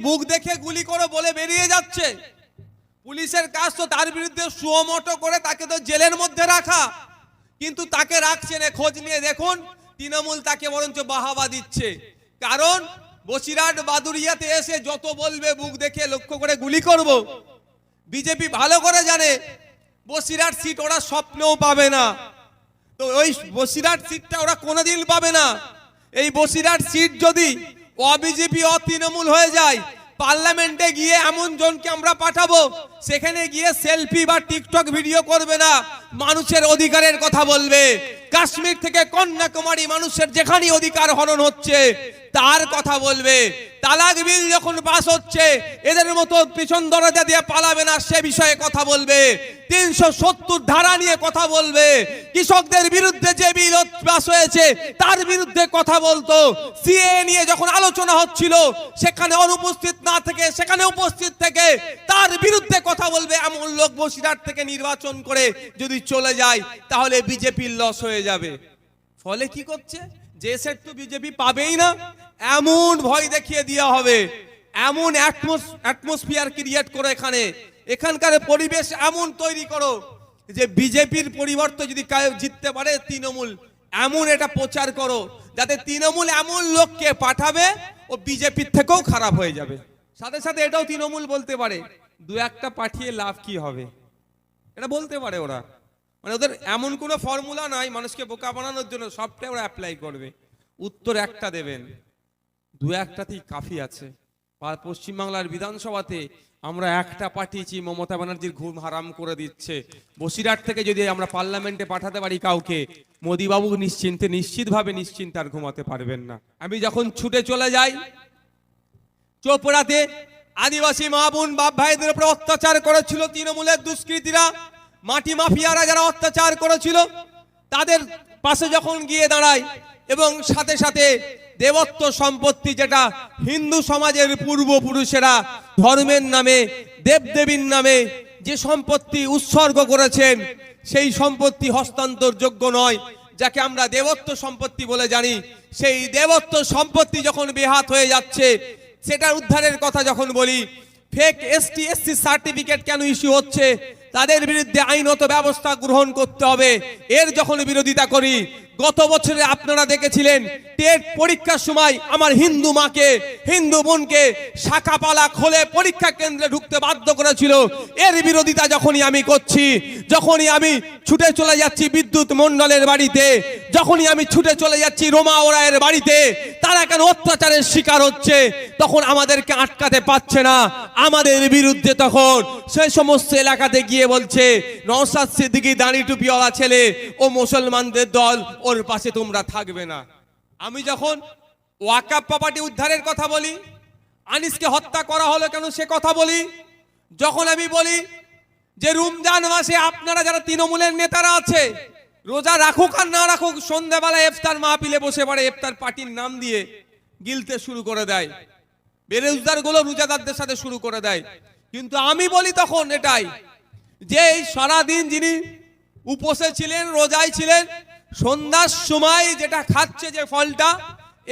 বুক দেখে গুলি করে বলে বেরিয়ে যাচ্ছে। পুলিশের কাজ তো তার বিরুদ্ধে সুমোটো করে তাকে তো জেলের মধ্যে রাখা, কিন্তু তাকে রাখছে না। খোঁজ নিয়ে দেখুন তৃণমূল তাকে বরঞ্চ বাহাবা দিচ্ছে। কারণ বসিরহাট বাদুরিয়াতে এসে যত বলবে বুক দেখে লক্ষ্য করে গুলি করব, বিজেপি ভালো করে জানে বসিরহাট সিট ওরা স্বপ্নেও পাবে না। তো ওই বসিরহাট সিটটা ওরা কোনোদিন পাবে না। এই বসিরহাট সিট যদি অবিজেপি তৃণমূল হয়ে যায়, পার্লামেন্টে গিয়ে এমন জনকে আমরা পাঠাবো, সেখানে গিয়ে সেলফি বা টিকটক ভিডিও করবে না, মানুষের অধিকারের কথা বলবে। কাশ্মীর থেকে কন্যাকুমারী মানুষের যেখানে অধিকার হরণ হচ্ছে তার কথা বলবে। তালাক বিল যখন পাস হচ্ছে এদের মতো পিছন দরজা দিয়ে পালাবে না, সে বিষয়ে কথা বলবে। 370 ধারা নিয়ে কথা বলবে। কৃষকদের বিরুদ্ধে যে বিল পাস হয়েছে তার বিরুদ্ধে কথা বলতো। সিএ নিয়ে যখন আলোচনা হচ্ছিল সেখানে অনুপস্থিত না থেকে সেখানে উপস্থিত থেকে তার বিরুদ্ধে কথা বলবে। এমন লোক বসিরহাট থেকে নির্বাচন করে যদি চলে যায় তাহলে বিজেপির লস হয়ে যাবে। ফলে কি করছে, যে সেট তো বিজেপি পাবেই না, এমন ভয় দেখিয়ে দেওয়া হবে, এমন অ্যাটমসফিয়ার ক্রিয়েট করো, এখানকার পরিবেশ এমন তৈরি করো যে বিজেপির পরিবর্তে যদি জিততে পারে তৃণমূল, এমন এটা প্রচার করো যাতে তৃণমূল এমন লোককে পাঠাবে ও বিজেপির থেকেও খারাপ হয়ে যাবে। সাথে সাথে এটাও তৃণমূল বলতে পারে দু একটা পাঠিয়ে লাভ কি হবে, এটা বলতে পারে ওরা। মানে ওদের এমন কোনো ফর্মুলা নাই মানুষকে বোকা বানানোর জন্য, সবটাই ওরা অ্যাপ্লাই করবে। উত্তর একটা দেবেন, দু একটাতেই কাফি আছে। পশ্চিমবাংলার বিধানসভাতে আমরা একটা পাঠিয়েছি, মমতা ব্যানার্জির ঘুম হারাম করে দিচ্ছে। বসিরহাট থেকে যদি আমরা পার্লামেন্টে পাঠাতে পারি কাউকে, মোদিবাবু নিশ্চিতভাবে নিশ্চিন্তে আর ঘুমাতে পারবেন না। আমি যখন ছুটে চলে যাই চোপড়াতে, আদিবাসী মা বোন বাপ ভাইদের উপর অত্যাচার করেছিল তৃণমূলের দুষ্কৃতীরা, মাটি মাফিয়ারা যারা অত্যাচার করেছিল তাদের পাশে যখন গিয়ে দাঁড়ায়, এবং সাথে সাথে দেবত্ব সম্পত্তি যেটা হিন্দু সমাজের পূর্বপুরুষেরা ধর্মের নামে দেবদেবীর নামে যে সম্পত্তি উৎসর্গ করেছেন সেই সম্পত্তি হস্তান্তরযোগ্য নয়, যাকে আমরা দেবত্ব সম্পত্তি বলে জানি, সেই দেবত্ব সম্পত্তি যখন বেহাত হয়ে যাচ্ছে সেটার উদ্ধারের কথা যখন বলি, ফেক এসটি এসসি সার্টিফিকেট কেন ইস্যু হচ্ছে তাদের বিরুদ্ধে আইনত ব্যবস্থা গ্রহণ করতে হবে, এর যখন বিরোধিতা করি। গত বছরে আপনারা দেখেছিলেন টেট পরীক্ষার সময় আমার হিন্দু মাকে, হিন্দু বোনকে শাখাপালা খোলে পরীক্ষা কেন্দ্রে ঢুকতে বাধ্য করেছিল। এর বিরোধিতা যখনই আমি করছি, যখনই আমি ছুটে চলে যাচ্ছি বিদ্যুৎ মণ্ডলের বাড়িতে, যখনই আমি ছুটে চলে যাচ্ছি রোমা ওরায়ের বাড়িতে, তারা কেন অত্যাচারের শিকার হচ্ছে, তখন আমাদেরকে আটকাতে পারছে না। আমাদের বিরুদ্ধে তখন সেই সমস্ত এলাকাতে গিয়ে বলছে নওশাদ সিদ্দিকী দাড়ি টুপিওয়ালা ছেলে, ও মুসলমানদের দল, ওর পাশে তোমরা থাকবে না। আমি যখন ওয়াকাফ প্রপার্টি উদ্ধারের কথা বলি, আনিসকে হত্যা করা হলো কেন সে কথা বলি, যখন আমি বলি যে রমজান মাসে আপনারা যারা তৃণমূলের নেতারা আছে রোজা রাখুক আর না রাখুক, সন্ধ্যাবেলা ইফতার মাহফিলে বসে পড়ে, ইফতার পার্টির নাম দিয়ে গিলতে শুরু করে দেয়, বেরোজগার গুলো রোজাদারদের সাথে শুরু করে দেয়। কিন্তু আমি বলি তখন এটাই যে এই সারাদিন যিনি উপোসে ছিলেন, রোজায় ছিলেন, সন্ধ্যার সময় যেটা খাচ্ছে যে ফলটা,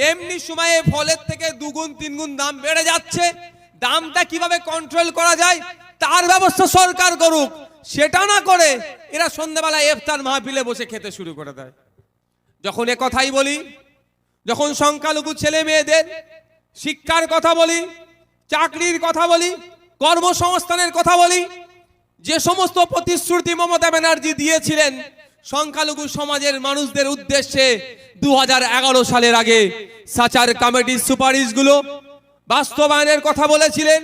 এমনি সময়ে ফলের থেকে দুগুণ তিনগুণ দাম বেড়ে যাচ্ছে। দামটা কিভাবে কন্ট্রোল করা যায় তার ব্যবস্থা সরকার করুক, সেটা না করে এরা সন্ধ্যাবেলা ইফতার মাহফিলে বসে খেতে শুরু করে দেয়। যখন এ কথাই বলি, যখন সংখ্যালঘু ছেলে মেয়েদের শিক্ষার কথা বলি, চাকরির কথা বলি, কর্মসংস্থানের কথা বলি, যে সমস্ত প্রতিশ্রুতি মমতা ব্যানার্জি দিয়েছিলেন সংখ্যালঘু সমাজের মানুষদের উদ্দেশ্যে 2011 সালের আগে, সাচার কমিটির সুপারিশগুলো বাস্তবায়নের কথা বলেছিলেন।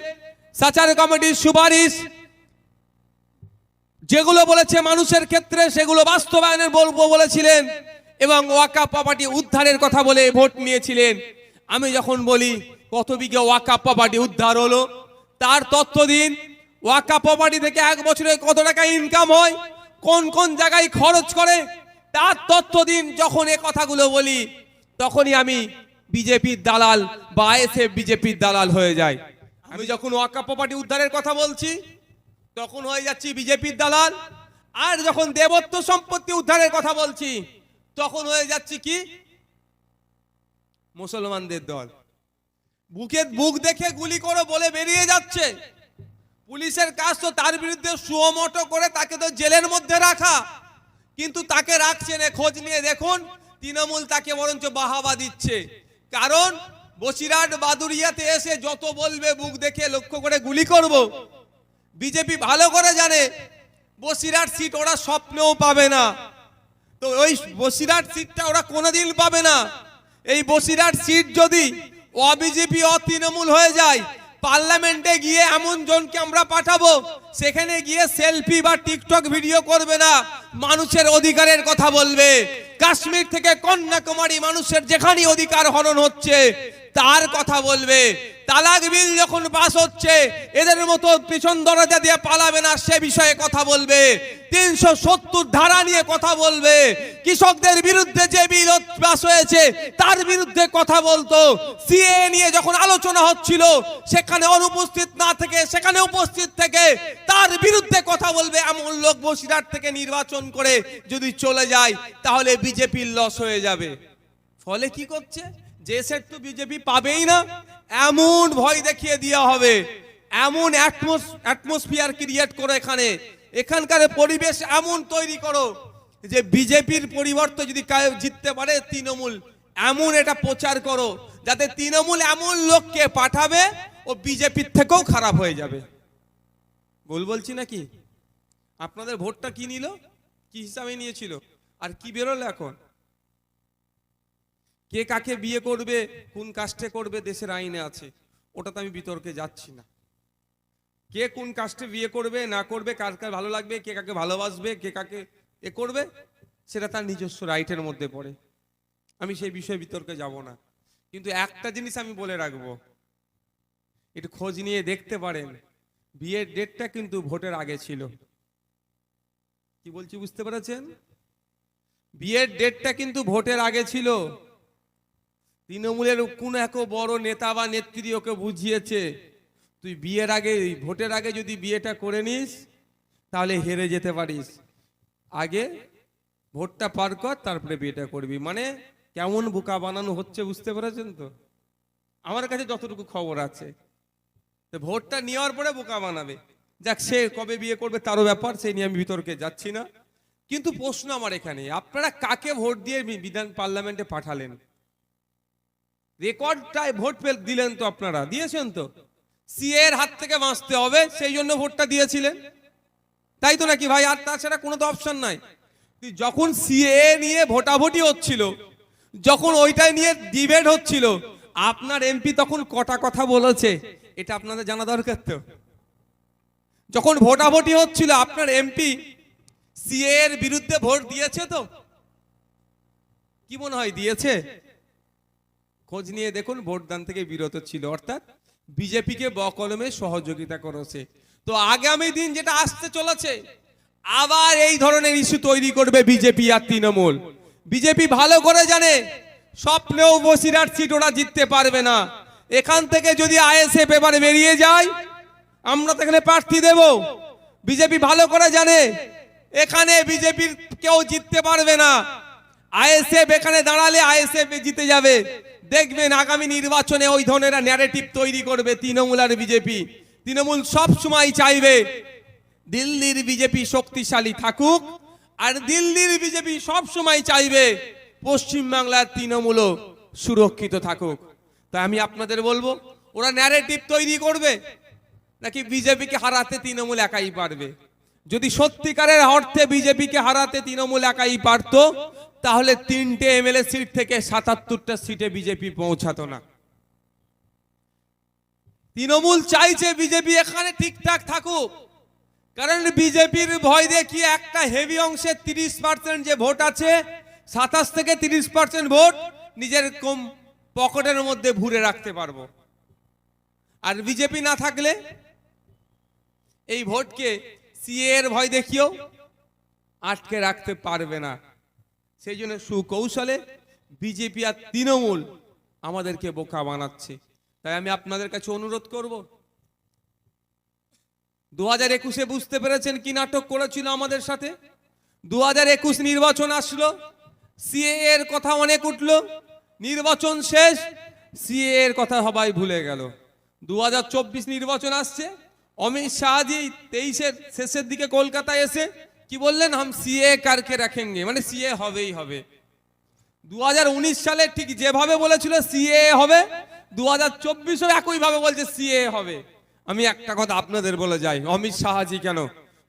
সাচার কমিটির সুপারিশ যেগুলো বলেছে মানুষের ক্ষেত্রে সেগুলো বাস্তবায়নের বলবো বলেছিলেন, এবং ওয়াকাফ প্রপার্টি উদ্ধারের কথা বলে ভোট নিয়েছিলেন। আমি যখন বলি কত বিঘা ওয়াকাফ প্রপার্টি উদ্ধার হলো তার তথ্য দিন, ওয়াকাফ প্রপার্টি থেকে এক বছরে কত টাকা ইনকাম হয়, কোন কোন জায়গায় খরচ করে তার তথ্য দিন। যখন এ কথাগুলো বলি তখনই আমি বিজেপির দালাল বা আইএসএফ বিজেপির দালাল হয়ে যায়। আমি যখন ওয়াকাফ প্রপার্টি উদ্ধারের কথা বলছি তখন হয়ে যাচ্ছি বিজেপির দালাল, আর যখন দেবত্ব সম্পত্তি উদ্ধারের কথা বলছি তখন হয়ে যাচ্ছি কি মুসলমানদের দল। বুক দেখে গুলি করো বলে বেরিয়ে যাচ্ছে। পুলিশের কাজ তো তার বিরুদ্ধে সুমোটো করে তাকে তো জেলের মধ্যে রাখা, কিন্তু তাকে রাখছে না। খোঁজ নিয়ে দেখুন তৃণমূল তাকে বরঞ্চ বাহাবা দিচ্ছে। কারণ বসিরহাট বাদুরিয়াতে এসে যত বলবে বুক দেখে লক্ষ্য করে গুলি করব, বিজেপি ভালো করে জানে বসিরহাট সিট ওরা স্বপ্নেও পাবে না। তো ওই বসিরহাট সিটটা ওরা কোনোদিন পাবে না। এই বসিরহাট সিট যদি অবিজেপি তৃণমূল হয়ে যায়, পার্লামেন্টে গিয়ে এমন জনকে আমরা পাঠাবো, সেখানে গিয়ে সেলফি বা টিকটক ভিডিও করবে না, মানুষের অধিকারের কথা বলবে। কাশ্মীর থেকে কন্যাকুমারী মানুষের যেখানে অধিকার হরণ হচ্ছে তার কথা বলবে। তালাক বিল যখন পাস হচ্ছে এদের মতো পিছন দরজা দিয়ে পালাবে না, সে বিষয়ে কথা বলবে। 370 ধারা নিয়ে কথা বলবে। কৃষকদের বিরুদ্ধে যে বিল পাস হয়েছে তার বিরুদ্ধে কথা বলতো। সিএ নিয়ে যখন আলোচনা হচ্ছিল সেখানে অনুপস্থিত না থেকে সেখানে উপস্থিত থেকে তার বিরুদ্ধে কথা বলবে। এমন লোক বসিরহাট থেকে নির্বাচন করে যদি চলে যায় তাহলে বিজেপির লস হয়ে যাবে। ফলে কি করছে, যে সেট তো বিজেপি পাবেই না, এমন ভয় দেখিয়ে দেওয়া হবে, এমন অ্যাটমসফিয়ার ক্রিয়েট করো, এখানকার পরিবেশ এমন তৈরি করো যে বিজেপির পরিবর্তে যদি জিততে পারে তৃণমূল, এমন এটা প্রচার করো যাতে তৃণমূল এমন লোককে পাঠাবে ও বিজেপির থেকেও খারাপ হয়ে যাবে। বলছি নাকি? আপনাদের ভোটটা কি নিল, কি হিসাবে নিয়েছিল, আর কি বেরোলো এখন? কে কাকে বিয়ে করবে, কোন কাস্টে করবে, দেশের আইনে আছে, ওটা তো আমি বিতর্কে যাচ্ছি না। কে কোন কাস্টে বিয়ে করবে না করবে, কার কার ভালো লাগবে, কে কাকে ভালোবাসবে, কে কাকে করবে, সেটা তার নিজস্ব রাইটের মধ্যে পড়ে। আমি সেই বিষয়ে বিতর্কে যাব না। কিন্তু একটা জিনিস আমি বলে রাখবো, একটু খোঁজ নিয়ে দেখতে পারেন, বিয়ের ডেটটা কিন্তু ভোটের আগে ছিল। কি বলছি বুঝতে পেরেছেন? বিয়ের ডেটটা কিন্তু ভোটের আগে ছিল। তৃণমূলের কোন এক বড় নেতা বা নেত্রী ওকে বুঝিয়েছে, তুই বিয়ের আগে, ভোটের আগে যদি বিয়েটা করে নিস তাহলে হেরে যেতে পারিস, আগে ভোটটা পার কর তারপরে বিয়েটা করবি। মানে কেমন বোকা বানানো হচ্ছে বুঝতে পেরেছেন তো? আমার কাছে যতটুকু খবর আছে, ভোটটা নেওয়ার পরে বোকা বানাবে। যাক, সে কবে বিয়ে করবে তারও ব্যাপার, সেই নিয়ে আমি বিতর্কে যাচ্ছি না। কিন্তু প্রশ্ন আমার এখানে, আপনারা কাকে ভোট দিয়ে বিধান পার্লামেন্টে পাঠালেন? রেকর্ডটাই ভোট দিলেন তো, আপনারা দিয়েছেন তো। সিএ এর হাত থেকে বাঁচতে হবে সেই জন্য ভোটটা দিয়েছিলেন, তাই তো নাকি ভাই? আর তাছাড়া কোনো তো অপশন নাই। যখন সিএ নিয়ে ভোটাভুটি হচ্ছিল, যখন ওইটাই নিয়ে ডিবেট হচ্ছিল, আপনার এমপি তখন কটা কথা বলেছে এটা আপনাদের জানা দরকার তো। যখন ভোটাভুটি হচ্ছিল আপনার এমপি সিএ এর বিরুদ্ধে ভোট দিয়েছে তো? কি মনে হয় দিয়েছে? খোঁজ নিয়ে দেখুন, ভোটদান থেকে বিরত ছিল, অর্থাৎ বিজেপিকে বকলমে সহযোগিতা করেছে। তো আগামী দিন যেটা আসতে চলেছে, আবার এই ধরনের ইস্যু তৈরি করবে বিজেপি আর তৃণমূল। বিজেপি ভালো করে জানে স্বপ্নেও বসিরহাট সিট ওরা জিততে পারবে না। এখান থেকে যদি আইএসএফ এবারে বেরিয়ে যায়, আমরা তো এখানে প্রার্থী দেব। বিজেপি ভালো করে জানে এখানে বিজেপির কেউ জিততে পারবে না। আইএসএফ এখানে দাঁড়ালে আইএসএফ জিতে যাবে। দেখবেন আগামী নির্বাচনে ওই ধরনের ন্যারেটিভ তৈরি করবে তৃণমূল আর বিজেপি। তৃণমূল সব সময় চাইবে দিল্লির বিজেপি শক্তিশালী থাকুক, আর দিল্লির বিজেপি সব সময় চাইবে পশ্চিমবাংলার তৃণমূলও সুরক্ষিত থাকুক। তাই আমি আপনাদের বলবো, ওরা ন্যারেটিভ তৈরি করবে নাকি বিজেপিকে হারাতে তৃণমূল একাই পারবে? যদি সত্যিকারের অর্থে বিজেপিকে হারাতে তৃণমূল একাই পারত, তাহলে 3টে এমএলএ সিট থেকে 77টা সিটে বিজেপি পৌঁছাতো না। তৃণমূল চাইছে বিজেপি এখানে ঠিকঠাক থাকুক, কারণ বিজেপির ভয় দেখিয়ে একটা হেভি অংশের 30% যে ভোট আছে, 27 থেকে 30% ভোট নিজের কম পকেটের মধ্যে ভরে রাখতে পারবো। আর বিজেপি না থাকলে এই ভোটকে সিএ এর ভয় দেখিয়েও আটকে রাখতে পারবে না। সেই জন্য সুকৌশলে বিজেপি আর তৃণমূল আমাদেরকে বোকা বানাচ্ছে। তাই আমি আপনাদের কাছে অনুরোধ করব, 2021-এ বুঝতে পেরেছেন কি নাটক করেছিল আমাদের সাথে। 2021 নির্বাচন আসলো, সিএ এর কথা অনেক উঠলো, নির্বাচন শেষ, সিএ এর কথা সবাই ভুলে গেল। 2024 নির্বাচন আসছে, অমিত শাহজি 23-এর শেষের দিকে কলকাতায় এসে কি বললেন, হাম সিএ কারকে রাখেঙ্গে, মানে সিএ হবেই হবে। 2019 সালে ঠিক যেভাবে বলেছিল সিএ হবে, 2024-এও একইভাবে বলছে সিএ হবে। আমি একটা কথা আপনাদের বলে যাই, অমিত শাহজি কেন,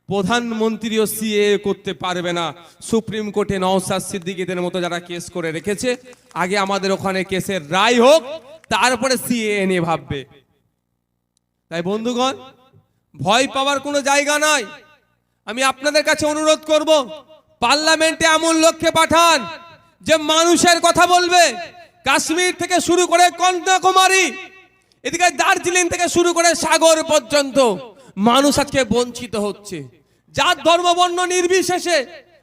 প্রধানমন্ত্রীও সিএ করতে পারবে না। সুপ্রিম কোর্টে নওশাদ সিদ্দিকীদের মতো যারা কেস করে রেখেছে, আগে আমাদের ওখানে কেসের রায় হোক, তারপরে সিএ নিয়ে ভাববে। তাই বন্ধুগণ, ভয় পাওয়ার কোনো জায়গা নাই। আমি আপনাদের কাছে অনুরোধ করব, পার্লামেন্টে এমন লোককে পাঠান যে মানুষের কথা বলবে। কাশ্মীর থেকে শুরু করে কন্যাকুমারী, এদিকে দার্জিলিং থেকে শুরু করে সাগর পর্যন্ত মানুষ আজকে বঞ্চিত হচ্ছে। জাত ধর্ম বর্ণ নির্বিশেষে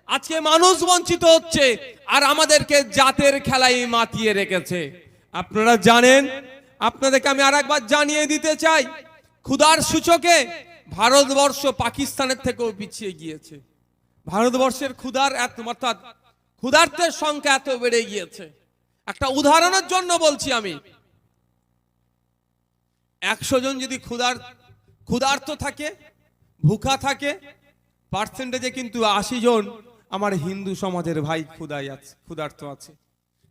আজকে মানুষ বঞ্চিত হচ্ছে, আর আমাদেরকে জাতের খেলায় মাতিয়ে রেখেছে। আপনারা জানেন, আপনাদেরকে আমি আরেকবার জানিয়ে দিতে চাই, ক্ষুধার সূচকে ভারতবর্ষ পাকিস্তানের থেকেও পিছিয়ে গিয়েছে। ভারতবর্ষের অর্থাৎ ক্ষুধার্তের সংখ্যা এত বেড়ে গিয়েছে। একটা উদাহরণের জন্য বলছি, আমি 100 জন যদি ক্ষুধার্ত থাকে, ভুখা থাকে, পার্সেন্টেজে কিন্তু 80 জন আমার হিন্দু সমাজের ভাই ক্ষুধার্ত আছে।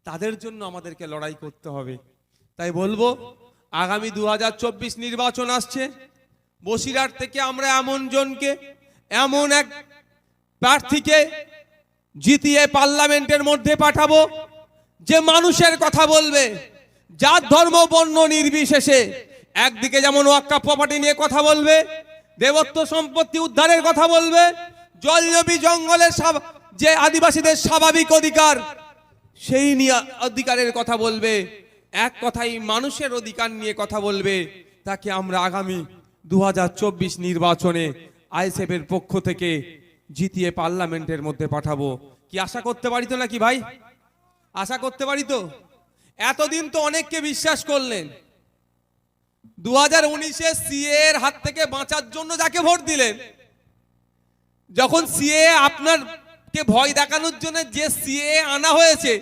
তাদের জন্য আমাদেরকে লড়াই করতে হবে। তাই বলবো, আগামী 2024 নির্বাচন আসছে, বসিরহাট থেকে আমরা এমন এক প্রার্থীকে জিতিয়ে পার্লামেন্টের মধ্যে পাঠাবো, যে মানুষের কথা বলবে, জাত ধর্ম বর্ণ নির্বিশেষে। একদিকে যেমন ওয়াক্ফ প্রপার্টি নিয়ে কথা বলবে, দেবত্ব সম্পত্তি উদ্ধারের কথা বলবে, জলজমি জঙ্গলের যে আদিবাসীদের স্বাভাবিক অধিকার, সেই নিয়ে অধিকারের কথা বলবে। এক কথাই মানুষের অধিকার নিয়ে কথা বলবে। তাকে আমরা আগামী 2024 নির্বাচনে আইএসএফ এর পক্ষ থেকে জিতিয়ে পার্লামেন্টের মধ্যে পাঠাবো। কি আশা করতে পারি তো নাকি ভাই? আশা করতে পারি তো? এতদিন তো অনেককে বিশ্বাস করলেন, 2019-এ সিএ এর হাত থেকে বাঁচার জন্য যাকে ভোট দিলেন, যখন সিএ আপনারকে ভয় দেখানোর জন্য যে সিএ আনা হয়েছে,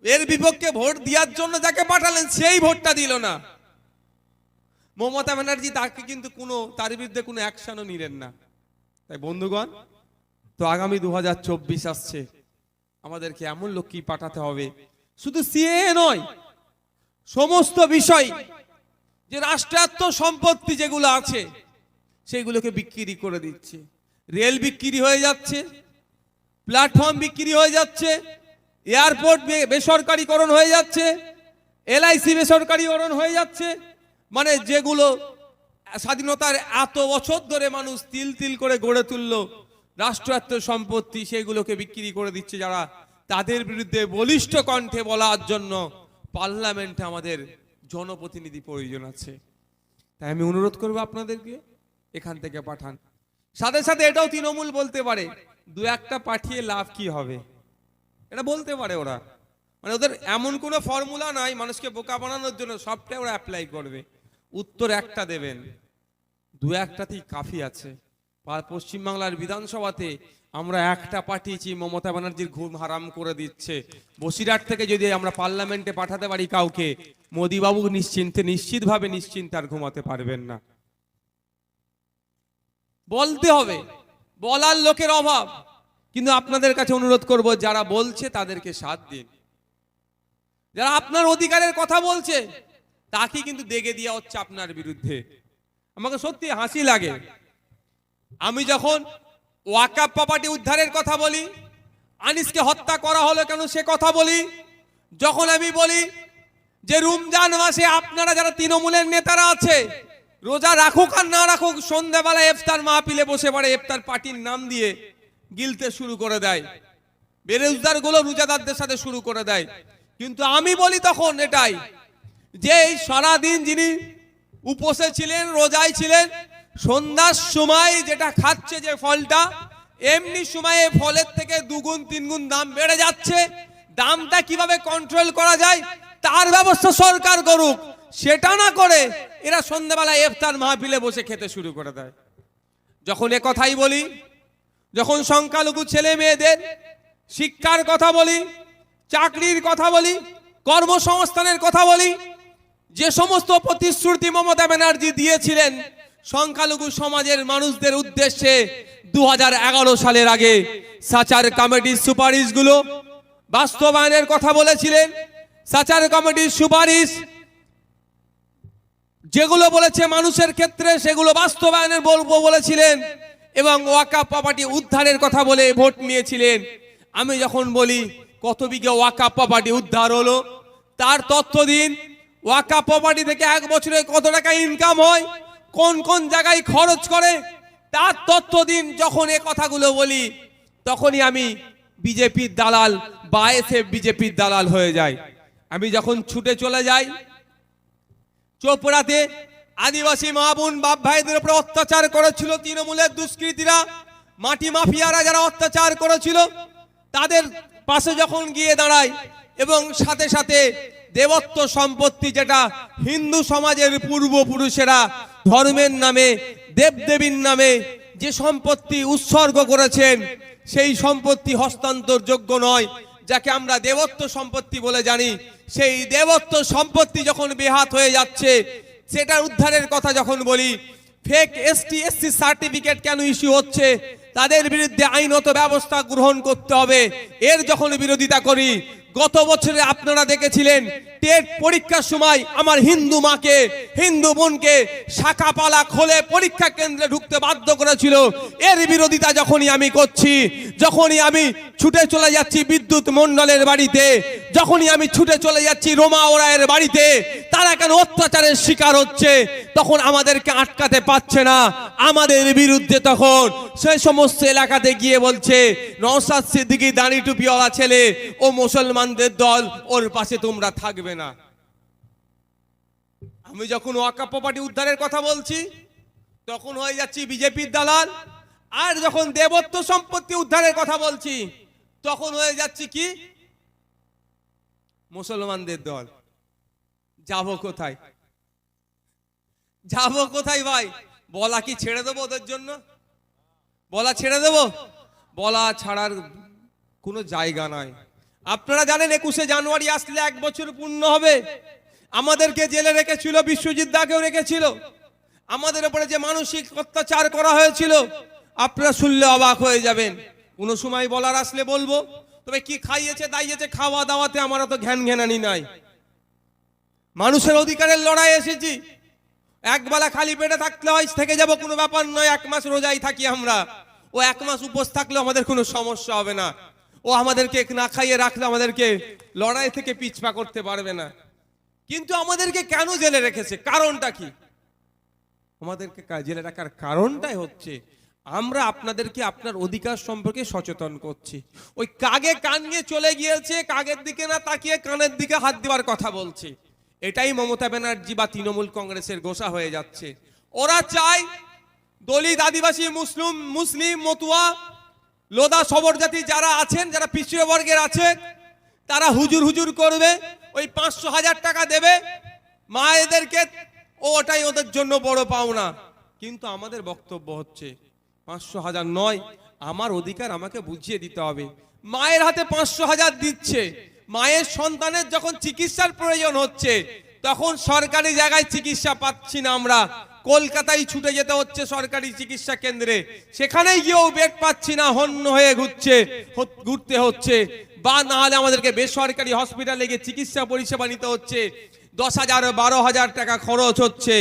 এর বিপক্ষে ভোট দেওয়ার জন্য যাকে পাঠালেন, সেই ভোটটা দিল না। মমতা ব্যানার্জি তাকে কিন্তু তার বিরুদ্ধে কোনো অ্যাকশনও নিলেন না। তাই বন্ধুগণ, তো আগামী 2024 আসছে, আমাদেরকে এমন লোককেই পাঠাতে হবে। শুধু সিএ নয়, সমস্ত বিষয়, যে রাষ্ট্রায়ত্ত সম্পত্তি যেগুলো আছে সেগুলোকে বিক্রি করে দিচ্ছে। রেল বিক্রি হয়ে যাচ্ছে, প্ল্যাটফর্ম বিক্রি হয়ে যাচ্ছে, এয়ারপোর্ট বেসরকারীকরণ হয়ে যাচ্ছে, এলআইসি বেসরকারীকরণ হয়ে যাচ্ছে। মানে যেগুলো স্বাধীনতার এত বছর ধরে মানুষ তিল তিল করে গড়ে তুললো রাষ্ট্রায়ত্ত সম্পত্তি, সেগুলোকে বিক্রি করে দিচ্ছে যারা। তাদের বিরুদ্ধে বলিষ্ঠ কণ্ঠে বলার জন্য পার্লামেন্টে আমাদের জনপ্রতিনিধি প্রয়োজন আছে। তাই আমি অনুরোধ করবো আপনাদেরকে, এখান থেকে পাঠান। সাথে সাথে এটাও তৃণমূল বলতে পারে, 2-1টা পাঠিয়ে লাভ কি হবে, এটা বলতে পারে ওরা। মানে ওদের এমন কোনো ফর্মুলা নাই মানুষকে বোকা বানানোর জন্য, সবটাই ওরা অ্যাপ্লাই করবে। উত্তর একটা দেবেন, 2-1টাতেই কাফি আছে। পশ্চিমবাংলার বিধানসভাতে আমরা একটা পাঠিয়েছি, মমতা ব্যানার্জির ঘুম হারাম করে দিচ্ছে। বসিরহাট থেকে যদি আমরা পার্লামেন্টে পাঠাতে পারি কাউকে, মোদিবাবু নিশ্চিতভাবে নিশ্চিন্তে আর ঘুমাতে পারবেন না। বলতে হবে, বলার লোকের অভাব। কিন্তু আপনাদের কাছে অনুরোধ করব, যারা বলছে তাদেরকে সাথ দিন। যারা আপনার অধিকারের কথা বলছে তাকে কিন্তু দেগে দেওয়া হচ্ছে আপনার বিরুদ্ধে। আমাকে সত্যি হাসি লাগে, আমি যখন ওয়াকফ প্রপার্টি উদ্ধারের কথা বলি, আনিসকে হত্যা করা হলো কেন সে কথা বলি, যখন আমি বলি যে রমজান মাসে আপনারা যারা তৃণমূলের নেতারা আছে, রোজা রাখুক আর না রাখুক, সন্ধ্যাবেলা ইফতার মাহফিলে বসে পড়ে, ইফতার পার্টির নাম দিয়ে গিলতে শুরু করে দেয়, বেরোজগার গুলো রোজাদারদের সাথে শুরু করে দেয়। কিন্তু আমি বলি তখন এটাই, যে সারাদিন যিনি উপোসে ছিলেন, রোজায় ছিলেন, সন্ধ্যার সময় যেটা খাচ্ছে যে ফলটা, এমনি সময়ে ফলের থেকে 2-3 গুণ দাম বেড়ে যাচ্ছে। দামটা কিভাবে কন্ট্রোল করা যায় তার ব্যবস্থা সরকার করুক। সেটা না করে এরা সন্ধ্যাবেলা ইফতার মাহফিলে বসে খেতে শুরু করে দেয়। যখন এ কথাই বলি, যখন সংখ্যালঘু ছেলে মেয়েদের শিক্ষার কথা বলি, চাকরির কথা বলি, কর্মসংস্থানের কথা বলি, যে সমস্ত প্রতিশ্রুতি মমতা ব্যানার্জি দিয়েছিলেন সংখ্যালঘু সমাজের মানুষদের উদ্দেশ্যে 2011 সালের আগে সাচার কমিটির সুপারিশগুলো বাস্তবায়নের কথা বলেছিলেন। সাচার কমিটির সুপারিশ যেগুলো বলেছে মানুষের ক্ষেত্রে সেগুলো বাস্তবায়নের বলেছিলেন এবং ওয়াকাফ প্রপার্টি উদ্ধারের কথা বলে ভোট নিয়েছিলেন। আমি যখন বলি কত বিঘে ওয়াকাফ প্রপার্টি উদ্ধার হলো তার তথ্য দিন। ওয়াকাফ প্রপার্টি থেকে এক বছরে কত টাকা ইনকাম হয়, কোন কোন জায়গায় খরচ করে তার তথ্য দিন। যখন এ কথাগুলো বলি তখনই আমি বিজেপির দালাল বা এসএফ বিজেপির দালাল হয়ে যাই। আমি যখন ছুটে চলে যাই চোপড়াতে আদিবাসী মা বোন বাপ ভাইদের উপর অত্যাচার করেছিল তৃণমূলের দুষ্কৃতীরা, মাটি মাফিয়ারা যারা অত্যাচার করেছিল তাদের পাশে যখন গিয়ে দাঁড়াই এবং সাথে সাথে দেবত্ব সম্পত্তি যেটা হিন্দু সমাজের পূর্বপুরুষেরা ধর্মের নামে দেবদেবীর নামে যে সম্পত্তি উৎসর্গ করেছেন সেই সম্পত্তি হস্তান্তরযোগ্য নয়, যাকে আমরা দেবত্ব সম্পত্তি বলে জানি, সেই দেবত্ব সম্পত্তি যখন বেহাত হয়ে যাচ্ছে সেটার উদ্ধারের কথা যখন বলি, ফেক এসটি এসসি সার্টিফিকেট কেন ইস্যু হচ্ছে তাদের বিরুদ্ধে আইনত ব্যবস্থা গ্রহণ করতে হবে, এর যখন বিরোধিতা করি। গত বছরে আপনারা দেখেছিলেন টেট পরীক্ষার সময় আমার হিন্দু মাকে হিন্দু বোনকে শাখাপালা খোলে পরীক্ষা কেন্দ্রে ঢুকতে বাধ্য করেছিল। এর বিরোধিতা যখনই আমি করছি, যখনই আমি ছুটে চলে যাচ্ছি বিদ্যুৎ মণ্ডলের বাড়িতে, যখনই আমি ছুটে চলে যাচ্ছি রোমা ওরায়ের বাড়িতে, তারা কেন অত্যাচারের শিকার হচ্ছে তখন আমাদেরকে আটকাতে পারছে না। আমাদের বিরুদ্ধে তখন সেই সমস্ত এলাকাতে গিয়ে বলছে নওশাদ সিদ্দিকী দাড়ি টুপিওয়ালা ছেলে, ও মুসলমানদের দল, ওর পাশে তোমরা থাকবে না। আমি যখন ওয়াকাফ প্রপার্টি উদ্ধারের কথা বলছি তখন হয়ে যাচ্ছি বিজেপির দালাল, আর যখন দেবত্ব সম্পত্তি উদ্ধারের কথা বলছি তখন হয়ে যাচ্ছি কি মুসলমানদের দল। যাব কোথায়, যাব কোথায় ভাই? বলা কি ছেড়ে দেবো ওদের জন্য? বলা ছেড়ে দেবো? বলা ছাড়ার কোনো জায়গা নাই। আপনারা জানেন 21শে জানুয়ারি আসলে 1 বছর পূর্ণ হবে। আমাদেরকে জেলে রেখেছিল, বিশ্বজিৎ দাকেও রেখেছিল। আমাদের উপরে যে মানসিক অত্যাচার করা হয়েছিল আপনারা শুনলে অবাক হয়ে যাবেন। কোনো সময় বলার আসলে বলবো, তবে কি খাইয়েছে দাইয়েছে খাওয়া দাওয়াতে আমার তো ঘ্যান ঘ্যানানি নাই। মানুষের অধিকারের লড়াই এসেছি। একবেলা খালি পেটে থাকলে হয় থেকে যাব কোনো ব্যাপার নয়, 1 মাস রোজাই থাকি আমরা, ও 1 মাস উপোস থাকলে আমাদের কোনো সমস্যা হবে না। ও আমাদেরকে না খাইয়ে রাখলে আমাদেরকে লড়াই থেকে পিছপা করতে পারবে না। কিন্তু আমাদেরকে কেন জেলে রেখেছে, কারণটা কি? আমাদেরকে জেলে রাখার কারণটাই হচ্ছে আমরা আপনাদেরকে আপনার অধিকার সম্পর্কে সচেতন করছি। ওই কাগে কান নিয়ে চলে গিয়েছে, কাগের দিকে না তাকিয়ে কানের দিকে হাত দেওয়ার কথা বলছে। এটাই মমতা ব্যানার্জি বা তৃণমূল কংগ্রেসের গোসা হয়ে যাচ্ছে। ওরা চায় দলিত আদিবাসী মুসলিম মতুয়া লোদা সবর জাতি যারা আছেন, যারা পিছিয়ে বর্গের আছে, তারা হুজুর হুজুর করবে, ওই 500,000 টাকা দেবে মায়েদেরকে, ওটাই ওদের জন্য বড় পাওনা। কিন্তু আমাদের বক্তব্য হচ্ছে 500,000 নয়, আমার অধিকার আমাকে বুঝিয়ে দিতে হবে। মায়ের হাতে 500,000 দিচ্ছে, মায়ের সন্তানের যখন চিকিৎসার প্রয়োজন হচ্ছে তখন সরকারি জায়গায় চিকিৎসা পাচ্ছি না, আমরা কলকাতায় ছুটে যেতে হচ্ছে সরকারি চিকিৎসা কেন্দ্রে, সেখানেই গিয়েও বেড পাচ্ছি না, হন্য হয়ে ঘুরতে হচ্ছে, বা না হলে আমাদেরকে বেসরকারি হসপিটালে গিয়ে চিকিৎসা পরিষেবা নিতে হচ্ছে। 10,000-12,000 টাকা খরচ হচ্ছে,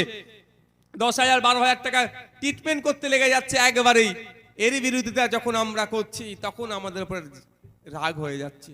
10,000-12,000 টাকা ট্রিটমেন্ট করতে লেগে যাচ্ছে একবারেই। এর বিরোধিতা যখন আমরা করছি তখন আমাদের উপর রাগ হয়ে যাচ্ছে।